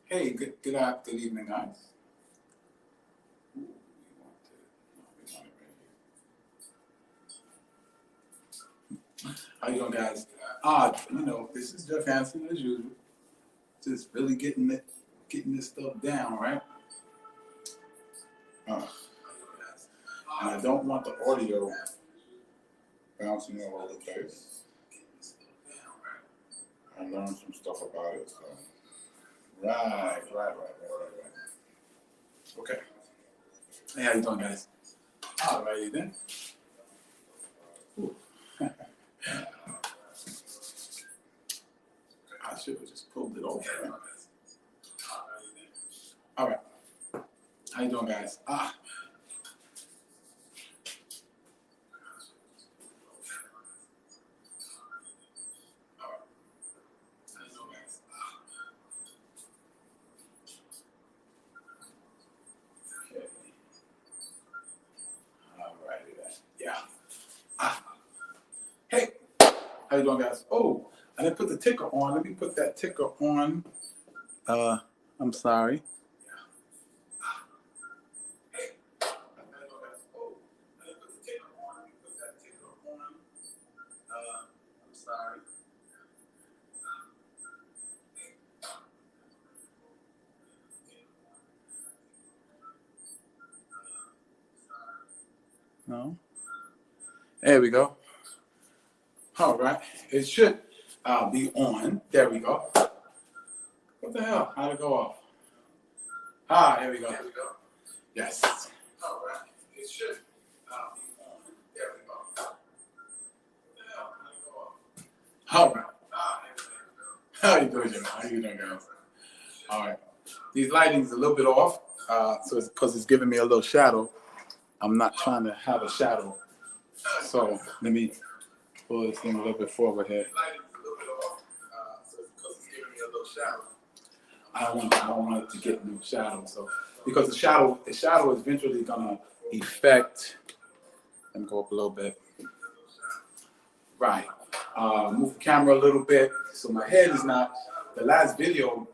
Hey, good evening, guys. Ooh, we want it right here. How you doing, guys? This is Jeff Hansen as usual. Just really getting this stuff down, right? Uh, and I don't want the audio bouncing all over the place. I learned some stuff about it. So. Right. Okay. Hey, how you doing, guys? All righty then. Ooh. I should have just pulled it over. Right? All right. How you doing, guys? Okay. All righty then. Yeah. Hey, how you doing, guys? Oh, I didn't put the ticker on. Let me put that ticker on. I'm sorry. No. There we go. All right. It should be on. There we go. What the hell? How'd it go off? Here we go. Yes. All right. It should be on. There we go. What the hell? How'd it go off? All right. How you doing, Jim? How you doing, guys? All right. These lighting's a little bit off, so it's because it's giving me a little shadow. I'm not trying to have a shadow. So let me pull this thing a little bit forward here. I don't want it to get no shadow. So because the shadow is eventually gonna affect. Let me go up a little bit. Right. Move the camera a little bit so my head is not. The last video.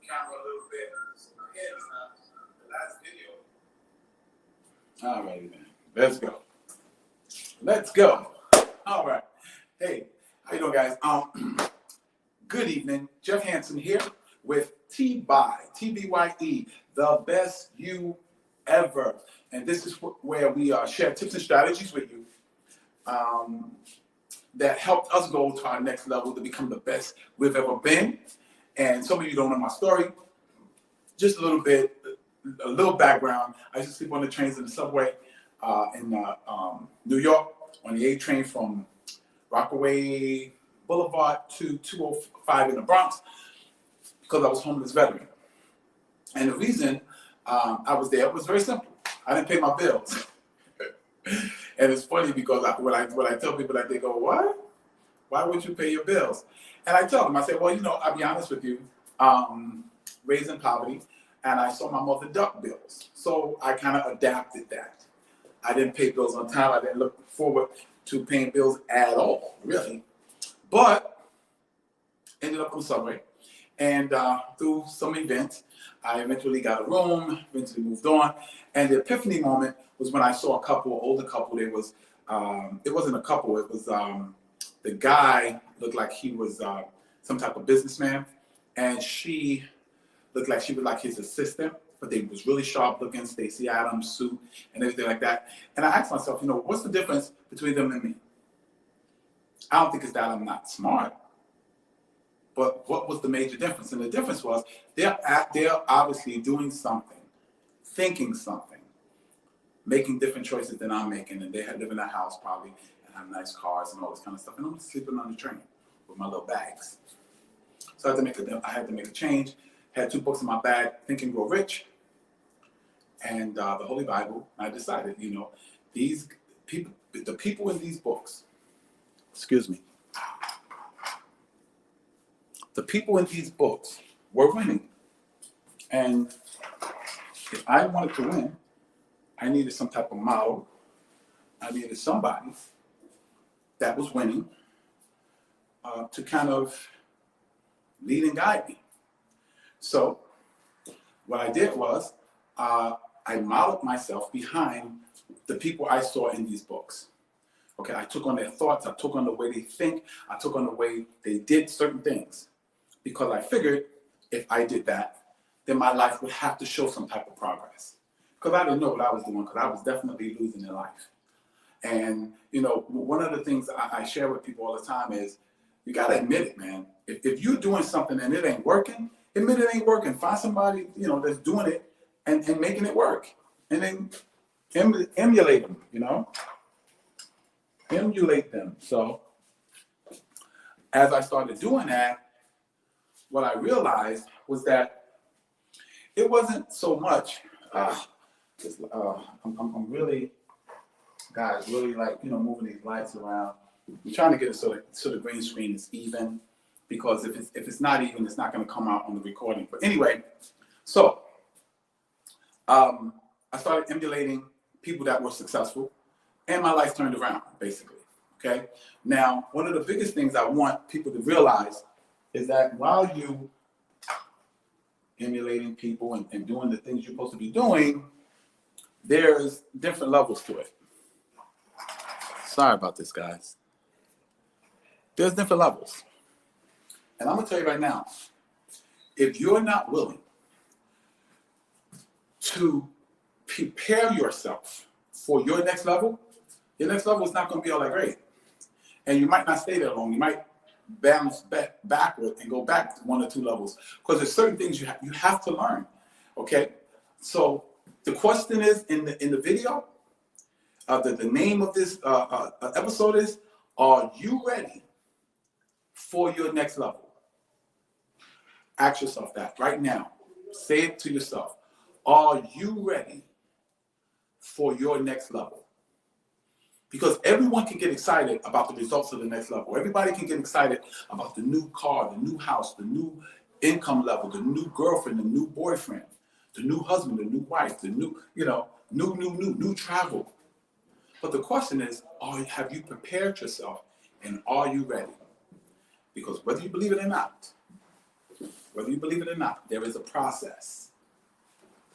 Camera a little bit so my head is not. The last video. All right, then. Let's go. All right. Hey, how you doing, guys? Good evening. Jeff Hansen here with TBYE, the best you ever. And this is where we share tips and strategies with you that helped us go to our next level to become the best we've ever been. And some of you don't know my story. Just a little background. I used to sleep on the trains and the subway in New York on the A train from Rockaway Boulevard to 205 in the Bronx because I was a homeless veteran. And the reason I was there was very simple. I didn't pay my bills. And it's funny because when I tell people that, they go, "What? Why would you pay your bills?" And I tell them, I say, well, I'll be honest with you, raised in poverty, and I saw my mother duck bills. So I kind of adapted that. I didn't pay bills on time. I didn't look forward to paying bills at all, really. But ended up on the subway. And through some events, I eventually got a room, eventually moved on. And the epiphany moment was when I saw an older couple. It wasn't a couple, it was the guy looked like he was some type of businessman, and she looked like she was like his assistant, but they was really sharp looking, Stacey Adams suit and everything like that. And I asked myself, what's the difference between them and me? I don't think it's that I'm not smart, but what was the major difference? And the difference was they're obviously doing something, thinking something, making different choices than I'm making, and they live in a house probably and have nice cars and all this kind of stuff. And I'm sleeping on the train with my little bags. So I had to make a change. Had 2 books in my bag, Think and Grow Rich, and the Holy Bible. I decided, these people, the people in these books, the people in these books were winning. And if I wanted to win, I needed some type of model. I needed somebody that was winning to kind of lead and guide me. So what I did was I modeled myself behind the people I saw in these books. Okay, I took on their thoughts, I took on the way they think, I took on the way they did certain things. Because I figured if I did that, then my life would have to show some type of progress. Because I didn't know what I was doing, because I was definitely losing in life. And, you know, one of the things I share with people all the time is, you got to admit it, man. If you're doing something and it ain't working, admit it ain't working. Find somebody, you know, that's doing it and making it work. And then emulate them, you know? Emulate them. So as I started doing that, what I realized was that it wasn't so much, I'm really, guys, really like, you know, moving these lights around. I'm trying to get it so the green screen is even, because if it's not even, it's not going to come out on the recording. But anyway, so I started emulating people that were successful, and my life turned around, basically. Okay. Now, one of the biggest things I want people to realize is that while you emulating people and doing the things you're supposed to be doing, there's different levels to it. Sorry about this, guys. There's different levels. And I'm going to tell you right now, if you're not willing to prepare yourself for your next level is not going to be all that great. And you might not stay there long. You might bounce backward and go back 1 or 2 levels, because there's certain things you have to learn. Okay, so the question is in the video, the name of this episode is, are you ready for your next level? Ask yourself that right now. Say it to yourself. Are you ready for your next level? Because everyone can get excited about the results of the next level. Everybody can get excited about the new car, the new house, the new income level, the new girlfriend, the new boyfriend, the new husband, the new wife, the new, new travel. But the question is, have you prepared yourself, and are you ready? Because whether you believe it or not, there is a process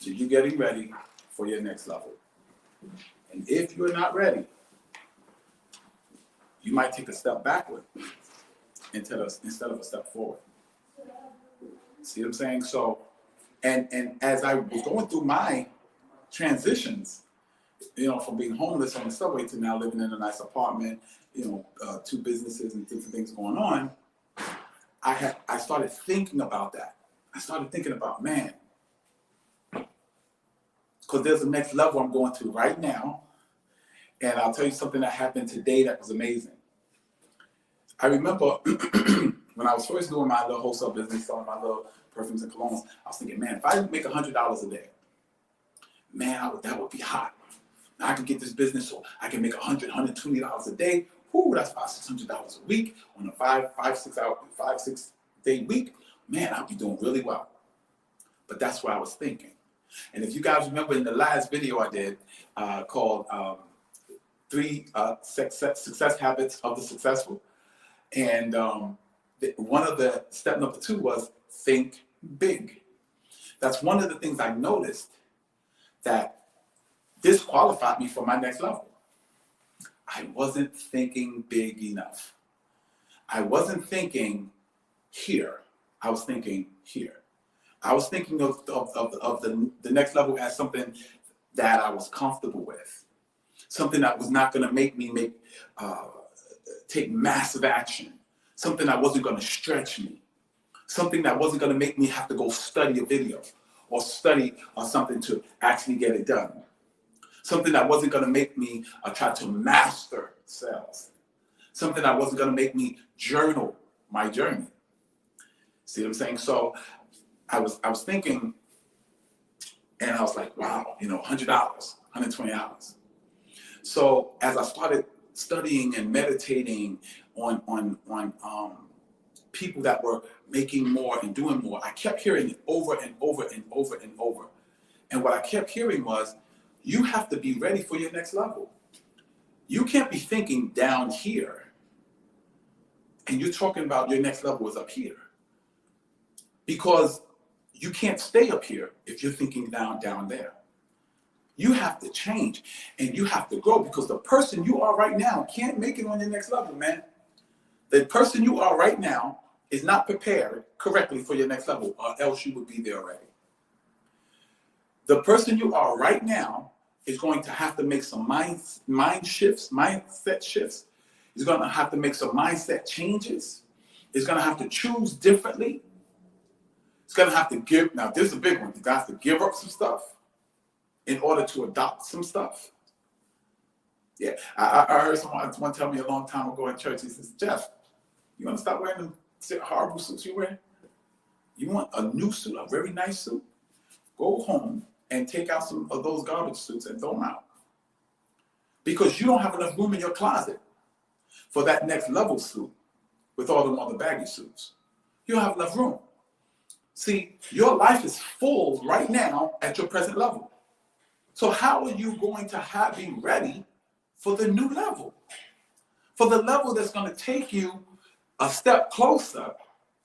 to you getting ready for your next level. And if you're not ready, you might take a step backward instead of a step forward. See what I'm saying? So, and as I was going through my transitions, from being homeless on the subway to now living in a nice apartment, 2 businesses and different things going on, I started thinking about that. I started thinking about, man, because there's a next level I'm going to right now. And I'll tell you something that happened today that was amazing. I remember when I was first doing my little wholesale business, selling my little perfumes and colognes, I was thinking, man, if I make $100 a day, man, that would be hot. Now I can get this business so I can make $100, $120 a day. Whoo, that's $500, $600 a week on a 5-6 day week. Man, I'll be doing really well. But that's what I was thinking. And if you guys remember in the last video I did called 3 Success Habits of the Successful, and one of the step number 2 was think big. That's one of the things I noticed that disqualified me for my next level. I wasn't thinking big enough. I wasn't thinking here. I was thinking here. I was thinking of the next level as something that I was comfortable with, something that was not going to make me take massive action, something that wasn't going to stretch me, something that wasn't going to make me have to go study a video or study something to actually get it done, something that wasn't going to make me try to master sales, something that wasn't going to make me journal my journey. See what I'm saying? So I was thinking, and I was like, wow, $100, $120. So as I started studying and meditating on people that were making more and doing more, I kept hearing it over and over and over and over. And what I kept hearing was, you have to be ready for your next level. You can't be thinking down here And you're talking about your next level is up here. Because you can't stay up here if you're thinking down there. You have to change and you have to grow, because the person you are right now can't make it on your next level, man. The person you are right now is not prepared correctly for your next level, or else you would be there already. The person you are right now is going to have to make some mindset shifts. He's going to have to make some mindset changes. He's going to have to choose differently. He's going to have to give. Now, this is a big one. He's going to have to give up some stuff in order to adopt some stuff. Yeah, I heard someone tell me a long time ago in church. He says, Jeff, you want to stop wearing the horrible suits you wear? You want a new suit, a very nice suit? Go home and take out some of those garbage suits and throw them out. Because you don't have enough room in your closet for that next level suit with all them other baggy suits. You don't have enough room. See, your life is full right now at your present level. So how are you going to be ready for the new level? For the level that's going to take you a step closer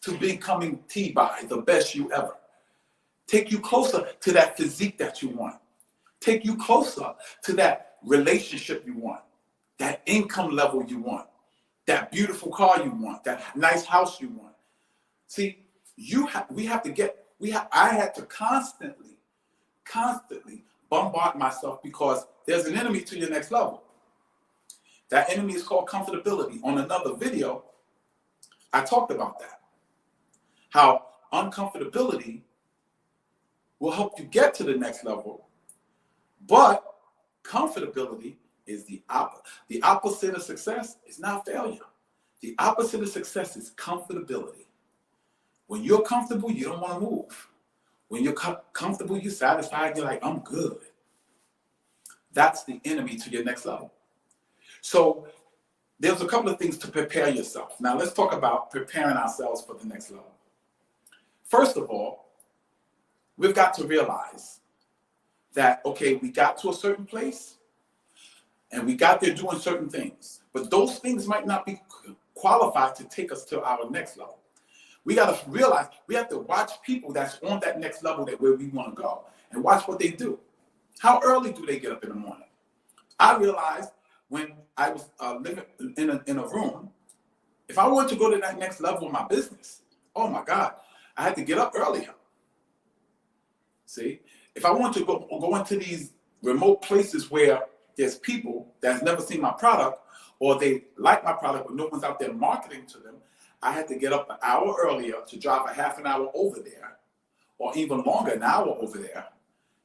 to becoming TBYE, the best you ever. Take you closer to that physique that you want. Take you closer to that relationship you want, that income level you want, that beautiful car you want, that nice house you want. See, I had to constantly bombard myself, because there's an enemy to your next level. That enemy is called comfortability. On another video, I talked about that. How uncomfortability will help you get to the next level, but comfortability is the opposite. The opposite of success is not failure. The opposite of success is comfortability. When you're comfortable, you don't want to move. When you're comfortable, you're satisfied, you're like, I'm good. That's the enemy to your next level. So there's a couple of things to prepare yourself. Now let's talk about preparing ourselves for the next level. First of all, we've got to realize that, okay, we got to a certain place and we got there doing certain things, but those things might not be qualified to take us to our next level. We got to realize we have to watch people that's on that next level where we want to go, and watch what they do. How early do they get up in the morning? I realized when I was living in a room, if I wanted to go to that next level of my business, oh my God, I had to get up earlier. See, if I want to go into these remote places where there's people that's never seen my product, or they like my product but no one's out there marketing to them, I had to get up an hour earlier to drive a half an hour over there, or even longer, an hour over there,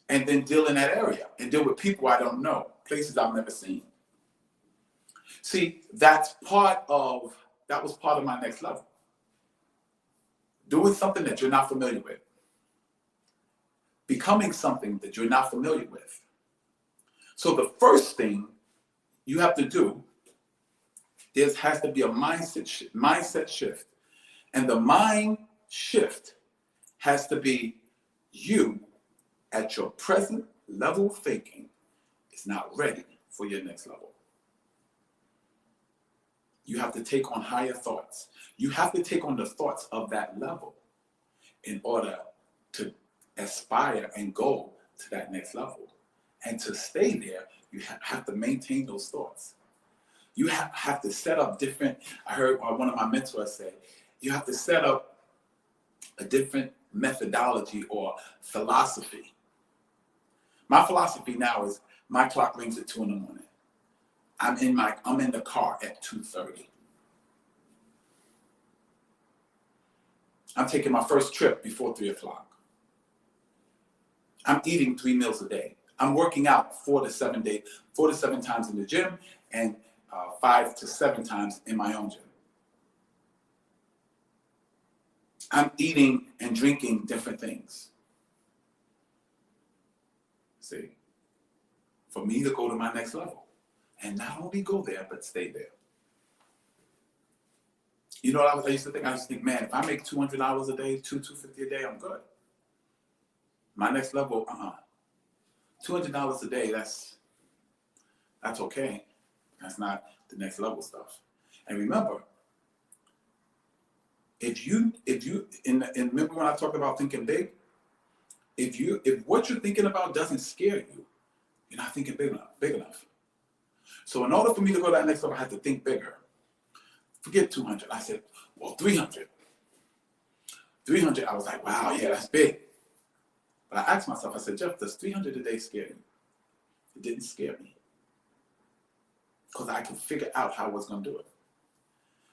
and then deal in that area and deal with people I don't know, places I've never seen. See, that was part of my next level. Doing something that you're not familiar with. Becoming something that you're not familiar with. So the first thing you have to do, there has to be a mindset shift. And the mind shift has to be you at your present level of thinking is not ready for your next level. You have to take on higher thoughts. You have to take on the thoughts of that level in order to aspire and go to that next level. And to stay there, you have to maintain those thoughts. You have to set up different, I heard one of my mentors say, you have to set up a different methodology or philosophy. My philosophy now is my clock rings at 2 a.m. I'm in the car at 2:30. I'm taking my first trip before 3 o'clock. I'm eating 3 meals a day. I'm working out 4 to 7 times in the gym, and 5 to 7 times in my own gym. I'm eating and drinking different things. See, for me to go to my next level, and not only go there, but stay there. You know what I used to think? I used to think, man, if I make $200 a day, $250 a day, I'm good. My next level, $200 a day, that's okay. That's not the next level stuff. And remember, and remember when I talked about thinking big, if what you're thinking about doesn't scare you, you're not thinking big enough. So in order for me to go to that next level, I had to think bigger. Forget 200. I said, well, 300. 300, I was like, wow, yeah, that's big. But I asked myself, I said, Jeff, does 300 a day scare you? It didn't scare me. Because I could figure out how I was going to do it.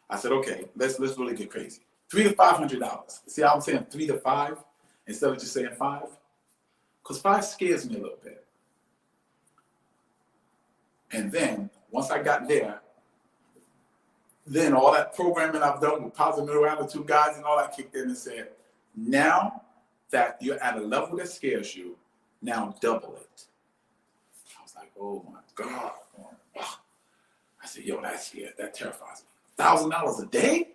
I said, okay, let's really get crazy. $300 to $500. See how I'm saying 3 to 5 instead of just saying 5? Because 5 scares me a little bit. And then once I got there, then all that programming I've done with positive mental attitude guys and all that kicked in and said, now that you're at a level that scares you, now double it. I was like, oh my God. I said, yo, that's scared. That terrifies me. $1,000 a day?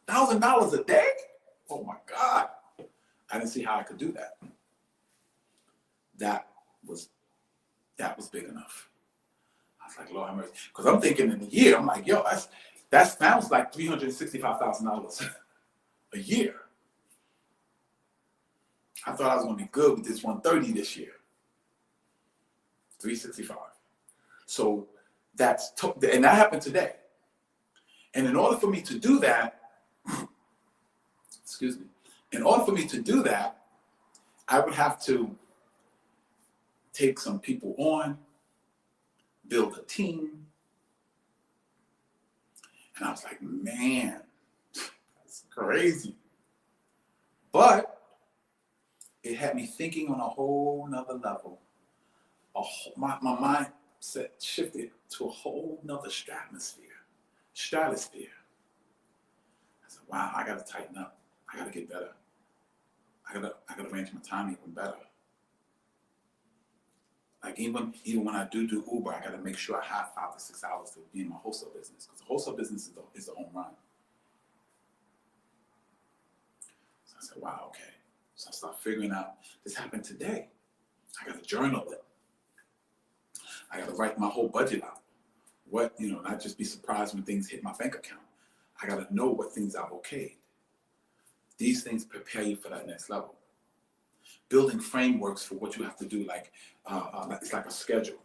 $1,000 a day? Oh my God. I didn't see how I could do that. That was big enough. I was like, Lord have mercy. Because I'm thinking in a year, I'm like, yo, that sounds like $365,000 a year. I thought I was going to be good with this 130 this year. 365. So and that happened today. And in order for me to do that, excuse me, in order for me to do that, I would have to take some people on, build a team. And I was like, man, that's crazy. But it had me thinking on a whole nother level. My mindset shifted to a whole nother stratosphere. I said, wow, I gotta tighten up. I gotta get better. I gotta arrange my time even better. Like even when I do Uber, I gotta make sure I have 5 to 6 hours to be in my wholesale business, because the wholesale business is the home run. So I said, wow, okay. So I started figuring out, this happened today. I gotta journal it. I gotta write my whole budget out. Not just be surprised when things hit my bank account. I gotta know what things I've okayed. These things prepare you for that next level. Building frameworks for what you have to do, it's like a schedule.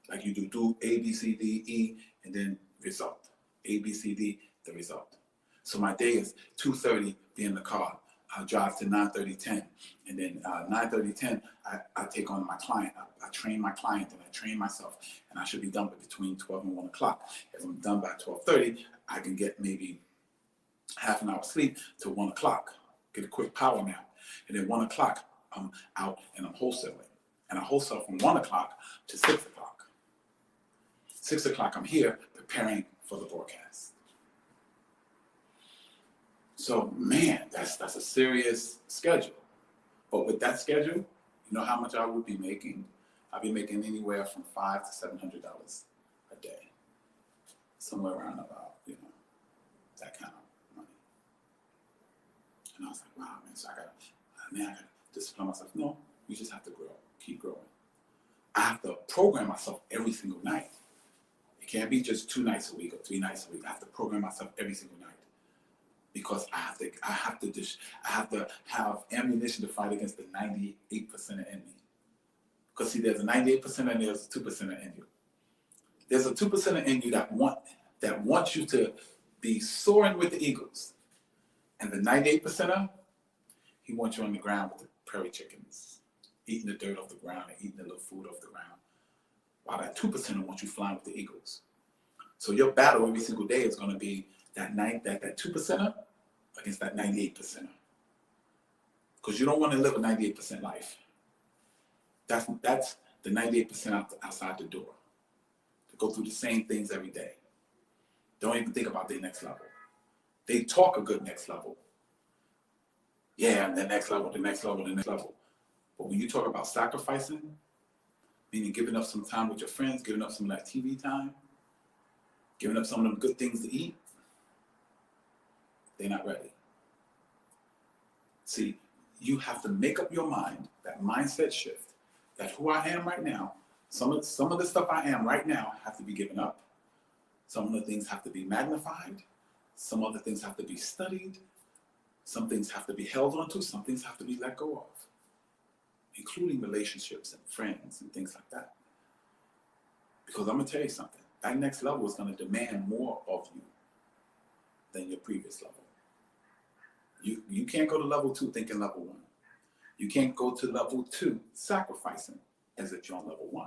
Like you do A, B, C, D, E, and then result. A, B, C, D, the result. So my day is 2:30, be in the car. I drive to 9:30, 10. And then 9:30, 10, I take on my client. I train my client and I train myself. And I should be done between 12 and 1 o'clock. If I'm done by 12:30, I can get maybe half an hour sleep to 1 o'clock. Get a quick power nap. And then 1 o'clock, I'm out and I'm wholesaling. And I wholesale from 1 o'clock to 6 o'clock. 6 o'clock, I'm here preparing for the broadcast. So, man, that's a serious schedule. But with that schedule, you know how much I would be making? I'd be making anywhere from $500 to $700 a day. Somewhere around about, that kind of money. And I was like, wow, man, so I gotta discipline myself. No, you just have to grow, keep growing. I have to program myself every single night. It can't be just 2 nights a week or 3 nights a week. I have to program myself every single night. Because I have to have ammunition to fight against the 98% of enemy. Because see, there's a 98% and there's a 2% in you. There's a 2% in you that wants you to be soaring with the eagles. And the 98%er, he wants you on the ground with the prairie chickens, eating the dirt off the ground and eating the little food off the ground. While that 2%er wants you flying with the eagles. So your battle every single day is going to be that 2%er against that 98%er. Because you don't want to live a 98% life. That's the 98% outside the door. To go through the same things every day. Don't even think about their next level. They talk a good next level. Yeah, the next level, the next level, the next level. But when you talk about sacrificing, meaning giving up some time with your friends, giving up some of that TV time, giving up some of them good things to eat, they're not ready. See, you have to make up your mind, that mindset shift, that who I am right now, some of the stuff I am right now have to be given up. Some of the things have to be magnified. Some other things have to be studied. Some things have to be held onto. Some things have to be let go of, including relationships and friends and things like that. Because I'm going to tell you something. That next level is going to demand more of you than your previous level. You can't go to level 2 thinking level 1. You can't go to level 2 sacrificing as if you're on level 1.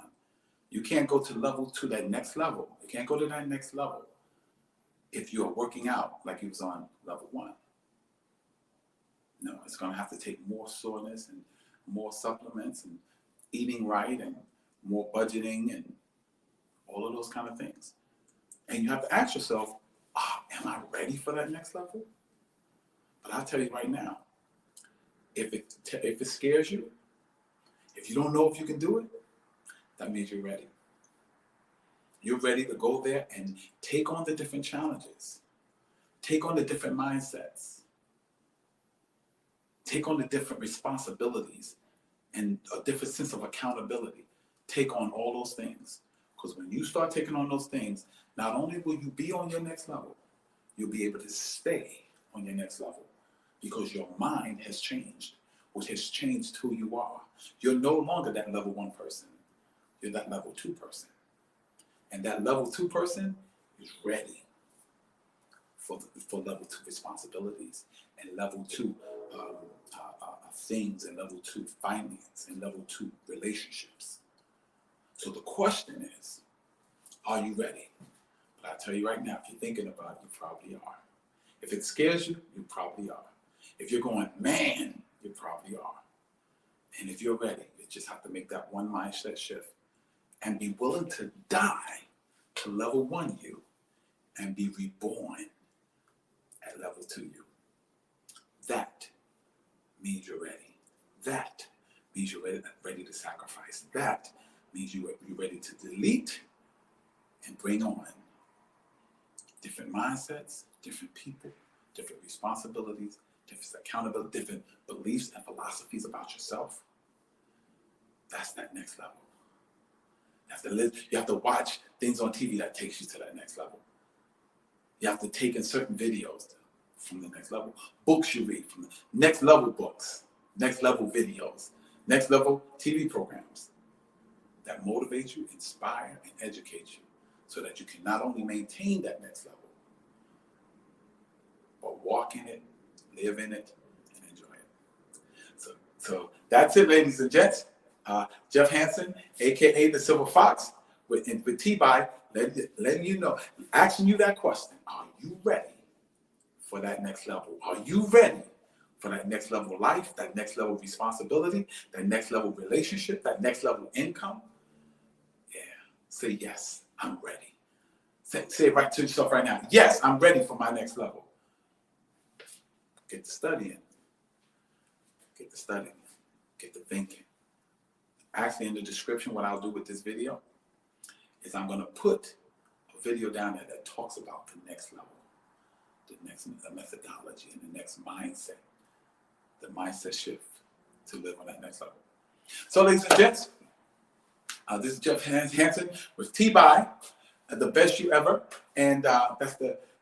You can't go to level 2, that next level. You can't go to that next level if you're working out like you was on level 1. No, it's going to have to take more soreness and more supplements and eating right and more budgeting and all of those kind of things. And you have to ask yourself, am I ready for that next level? But I'll tell you right now, if it scares you, if you don't know if you can do it, that means you're ready. You're ready to go there and take on the different challenges, take on the different mindsets, take on the different responsibilities and a different sense of accountability. Take on all those things. Because when you start taking on those things, not only will you be on your next level, you'll be able to stay on your next level because your mind has changed, which has changed who you are. You're no longer that level 1 person. You're that level 2 person. And that level 2 person is ready for level 2 responsibilities and level 2 things and level 2 finance and level 2 relationships. So the question is, are you ready? But I tell you right now, if you're thinking about it, you probably are. If it scares you, you probably are. If you're going, man, you probably are. And if you're ready, you just have to make that one mindset shift and be willing to die to level 1 you and be reborn at level 2 you. That means you're ready. That means you're ready to sacrifice. That means you're ready to delete and bring on different mindsets, different people, different responsibilities, different accountability, different beliefs and philosophies about yourself. That's that next level. You have to watch things on TV that takes you to that next level. You have to take in certain videos from the next level. Books you read from the next level books, next level videos, next level TV programs that motivate you, inspire, and educate you so that you can not only maintain that next level, but walk in it, live in it, and enjoy it. So that's it, ladies and gents. Jeff Hansen, a.k.a. the Silver Fox, with TBYE, letting you know, asking you that question. Are you ready for that next level? Are you ready for that next level of life, that next level of responsibility, that next level of relationship, that next level of income? Yeah, say yes, I'm ready. Say it right to yourself right now. Yes, I'm ready for my next level. Get to studying. Get to studying. Get to thinking. Actually, in the description, what I'll do with this video is I'm going to put a video down there that talks about the next level, the methodology, and the next mindset, the mindset shift to live on that next level. So, ladies and gents, this is Jeff Hansen with TBYE, the best you ever, and that's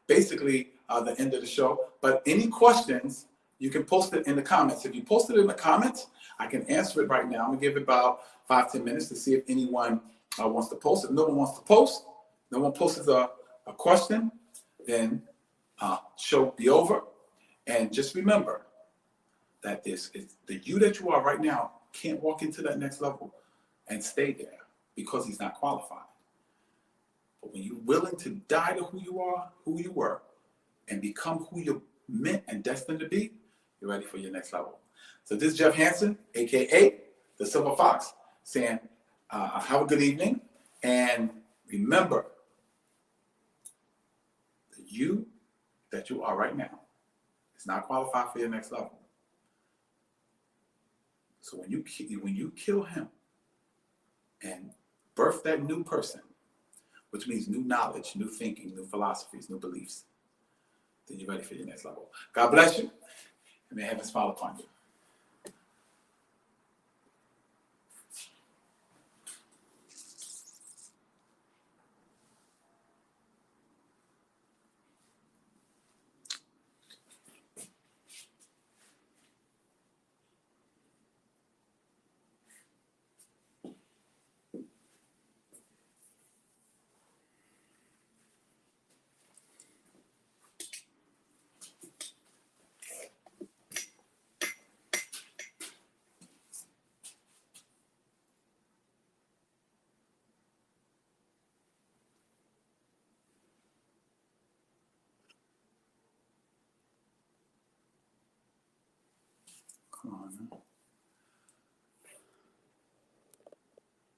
basically the end of the show. But any questions, you can post it in the comments. If you post it in the comments, I can answer it right now. I'm going to give it about 5-10 minutes to see if anyone wants to post. If no one wants to post, no one posts a question, then show be over. And just remember that the you that you are right now can't walk into that next level and stay there because he's not qualified. But when you're willing to die to who you are, who you were, and become who you're meant and destined to be, you're ready for your next level. So this is Jeff Hansen, a.k.a. the Silver Fox, saying have a good evening. And remember, the you that you are right now is not qualified for your next level. So when you kill him and birth that new person, which means new knowledge, new thinking, new philosophies, new beliefs, then you're ready for your next level. God bless you, and may heaven smile upon you.